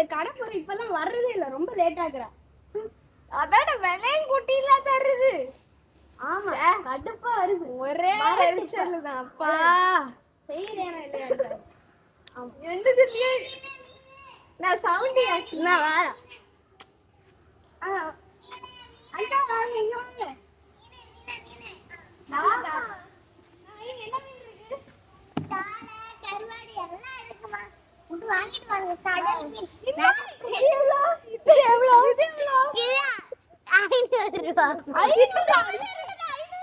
இந்த கடை இப்பெல்லாம் வர்றதே இல்ல, ரொம்ப லேட் ஆகுறா. அதான விலையும் குட்டில தருது. ஆமா கடுப்பா வருது, ஒரே எரிச்சல்தான். அப்பா செய்யறேனா இல்லையா? என்னதுலயே நான் சவுண்ட் நான் வரேன். அக்கா வாங்க, இங்க வாங்க. என்ன மீன் இருக்கு? காளை, கருவாடு எல்லாம் இருக்குமா? இது வாங்கிட்டு வாங்க. கடல் மீன். இது எவ்வளோ? இது எவ்வளோ? இது எவ்வளோ? இது 500 ரூபாய். 1 கிலோ 500 ரூபாய்.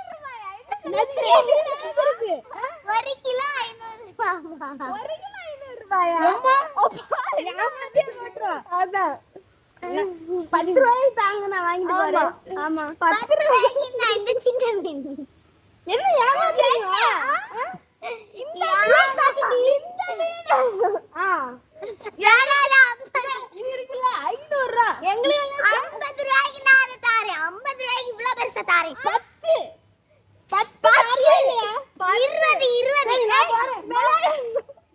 1 கிலோ 500 ரூபாயா? அம்மா ஏமாத்தியே போட்றோம். அதான் 10 ரூபாய்க்கு தாங்க, நான் வாங்கிட்டு போறேன். ஆமா 10 ரூபாய்க்கு இந்த சின்ன மீன். என்ன ஏமாத்துறீங்க? இந்த மீன் யாரால இது இருக்குல்ல 500 ரூபாய். எங்களுக்கு 50 ரூபாய்க்கு நான் அதை தாரேன். 50 ரூபாய்க்கு இவ்வளவு பெருசா தாரேன். 10 இல்லையா? 20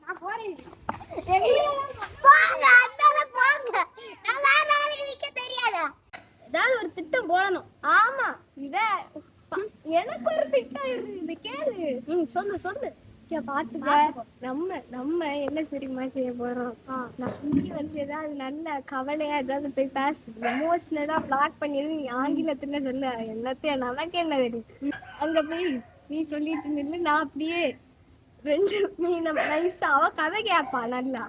நான் போறேன். போங்க, அந்தால போங்க. நான் வேற நாளைக்கு விக்க தெரியாதா? ஏதாவது ஒரு திட்டம் போடணும். ஆமா இத எனக்கு ஒரு திட்டம் இருக்குது, கேளு. சொல்லு பாத்துக்க. நம்ம என்ன தெரியுமா செய்ய போறோம்? நான் வந்து ஏதாவது நல்ல கவலையா ஏதாவது போய் பேசு, எமோஷனலா பிளாக் பண்ணிடு. நீ ஆங்கிலத்துல சொல்ல, என்னத்தையும் நமக்கு என்ன தெரியும். அங்க போய் நீ சொல்லிட்டு நில்லு, நான் அப்படியே 2 மீன் நைஸா அவ கதை கேப்பா. நல்லா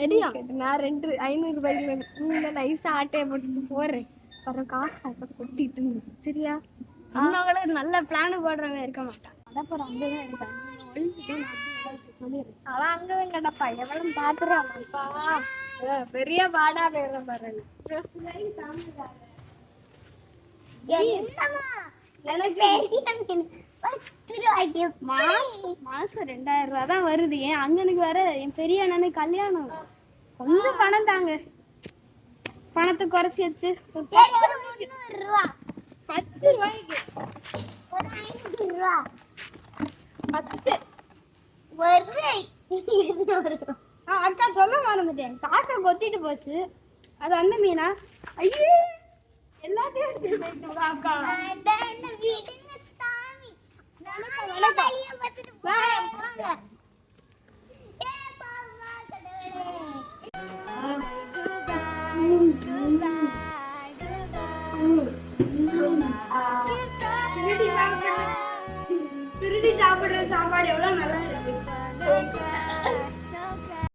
தெரியும். நான் 500 ரூபாய்க்கு நைஸா ஆட்டைய போட்டுட்டு போறேன். அப்புறம் காக்கா கொட்டிட்டு சரியா? இன்னொரு நல்ல பிளான் போடுறவங்க இருக்க மாட்டான். அடப்புறம் அங்கதான் இருக்கான். அவன் அங்கதான் கிடப்பா. எவ்வளவு பாத்துறான்ப்பா. பெரிய பாடா பேர பாருங்க. எனக்கு மாசம் 2000 ரூபாய் தான் வருது. என் அண்ணனுக்கு வேற, என் பெரிய அண்ணனுக்கு கல்யாணம். கொஞ்சம் பணம் தாங்க, பணத்தை குறைச்சி வச்சு 300 ரூபாய். 10 ரூபாய்க்கு 500 ரூபாய். 10. அக்கா சொல்ல மறந்துட்டேன். காக்கா கொத்திட்டு போச்சு. அது அந்த மீனா? ஐயே எல்லாத்தையும் எடுத்துட்டு போயிட்டு அக்கா. திருடி சாப்பிடுற சாப்பாடு எவ்வளவு